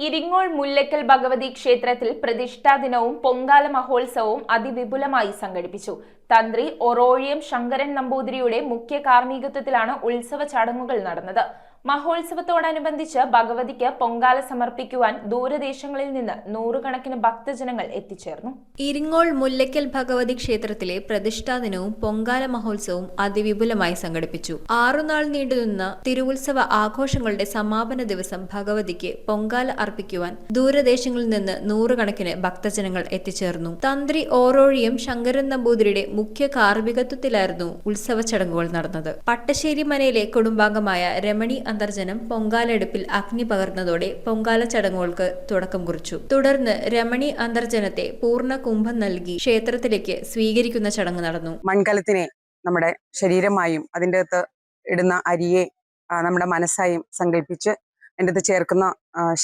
ഇരിങ്ങോൾ മുല്ലക്കൽ ഭഗവതി ക്ഷേത്രത്തിൽ പ്രതിഷ്ഠാ ദിനവും പൊങ്കാല മഹോത്സവവും അതിവിപുലമായി സംഘടിപ്പിച്ചു. തന്ത്രി ഒറോഴിയം ശങ്കരൻ നമ്പൂതിരിയുടെ മുഖ്യ കാർമ്മികത്വത്തിലാണ് ഉത്സവ ചടങ്ങുകൾ നടന്നത്. മഹോത്സവത്തോടനുബന്ധിച്ച് ഭഗവതിക്ക് പൊങ്കാല സമർപ്പിക്കുവാൻ ദൂരദേശങ്ങളിൽ നിന്ന് നൂറുകണക്കിന് ഭക്തജനങ്ങൾ എത്തിച്ചേർന്നു. ഇരിങ്ങോൾ മുല്ലക്കൽ ഭഗവതി ക്ഷേത്രത്തിലെ പ്രതിഷ്ഠാ ദിനവും പൊങ്കാല മഹോത്സവവും അതിവിപുലമായി സംഘടിപ്പിച്ചു. 6 നാൾ നീണ്ടുനിന്ന തിരുവുത്സവ ആഘോഷങ്ങളുടെ സമാപന ദിവസം ഭഗവതിക്ക് പൊങ്കാല അർപ്പിക്കുവാൻ ദൂരദേശങ്ങളിൽ നിന്ന് നൂറുകണക്കിന് ഭക്തജനങ്ങൾ എത്തിച്ചേർന്നു. തന്ത്രി ഓറോഴിയം ശങ്കരൻ നമ്പൂതിരിയുടെ മുഖ്യ കാർമ്മികത്വത്തിലായിരുന്നു ഉത്സവ ചടങ്ങുകൾ നടന്നത്. പട്ടശ്ശേരി മനയിലെ കുടുംബാംഗമായ രമണി അന്തർജനം പൊങ്കാലെടുപ്പിൽ അഗ്നി പകർന്നതോടെ പൊങ്കാല ചടങ്ങുകൾക്ക് തുടക്കം കുറിച്ചു. തുടർന്ന് രമണി അന്തർജനത്തെ പൂർണ്ണ കുംഭം നൽകി ക്ഷേത്രത്തിലേക്ക് സ്വീകരിക്കുന്ന ചടങ്ങ് നടന്നു. മൺകലത്തിനെ നമ്മുടെ ശരീരമായും അതിൻ്റെ അകത്ത് ഇടുന്ന അരിയെ നമ്മുടെ മനസ്സായും സങ്കല്പിച്ച് അതിൻ്റെ അകത്ത് ചേർക്കുന്ന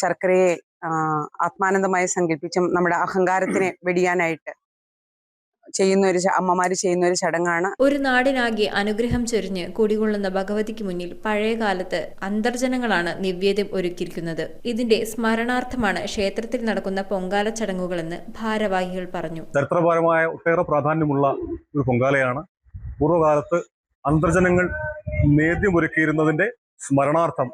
ശർക്കരയെ ആത്മാനന്ദമായി സങ്കല്പിച്ചും നമ്മുടെ അഹങ്കാരത്തിനെ വെടിയാനായിട്ട് അമ്മമാര് ചെയ്യുന്ന ഒരു ചടങ്ങാണ്. ഒരു നാടിനാകെ അനുഗ്രഹം ചൊരിഞ്ഞ് കുടികൊള്ളുന്ന ഭഗവതിക്ക് മുന്നിൽ പഴയ കാലത്ത് അന്തർജനങ്ങളാണ് നിവേദ്യം ഒരുക്കിയിരിക്കുന്നത്. ഇതിന്റെ സ്മരണാർത്ഥമാണ് ക്ഷേത്രത്തിൽ നടക്കുന്ന പൊങ്കാല ചടങ്ങുകളെന്ന് ഭാരവാഹികൾ പറഞ്ഞു. ചരിത്രപരമായ ഒട്ടേറെ പ്രാധാന്യമുള്ള ഒരു പൊങ്കാലയാണ്. പൂർവ്വകാലത്ത് അന്തർജനങ്ങൾ നേദ്യമൊരുക്കിയിരുന്നതിന്റെ സ്മരണാർത്ഥം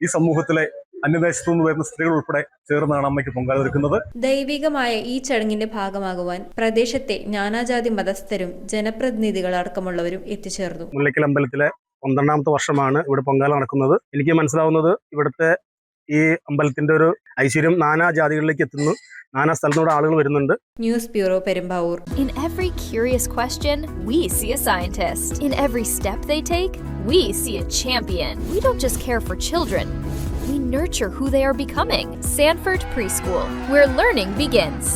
ഈ സമൂഹത്തിലെ അന്യദേശത്തു നിന്ന് വരുന്ന സ്ത്രീകൾ ഉൾപ്പെടെ ചേർന്നാണ് അമ്മയ്ക്ക് പൊങ്കാല ഒരുക്കുന്നത്. ദൈവികമായ ഈ ചടങ്ങിന്റെ ഭാഗമാകുവാൻ പ്രദേശത്തെ നാനാജാതി മതസ്ഥരും ജനപ്രതിനിധികൾ അടക്കമുള്ളവരും എത്തിച്ചേർന്നു. മുല്ലക്കൽ അമ്പലത്തിലെ 12ാമത്തെ വർഷമാണ് ഇവിടെ പൊങ്കാല നടക്കുന്നത്. എനിക്ക് മനസ്സിലാവുന്നത് ഇവിടുത്തെ ഈ അമ്പലത്തിന്റെ ഒരു ഐശ്വര്യം നാനാജാതികളിലേക്ക് എത്തുന്നു. നാനാ സ്ഥലത്തൂടെ ആളുകൾ വരുന്നുണ്ട്. News bureau Perumbavoor. In every curious question, we see a scientist. In every step they take, we see a champion. We don't just care for children, we nurture who they are becoming. Sanford Preschool, where learning begins.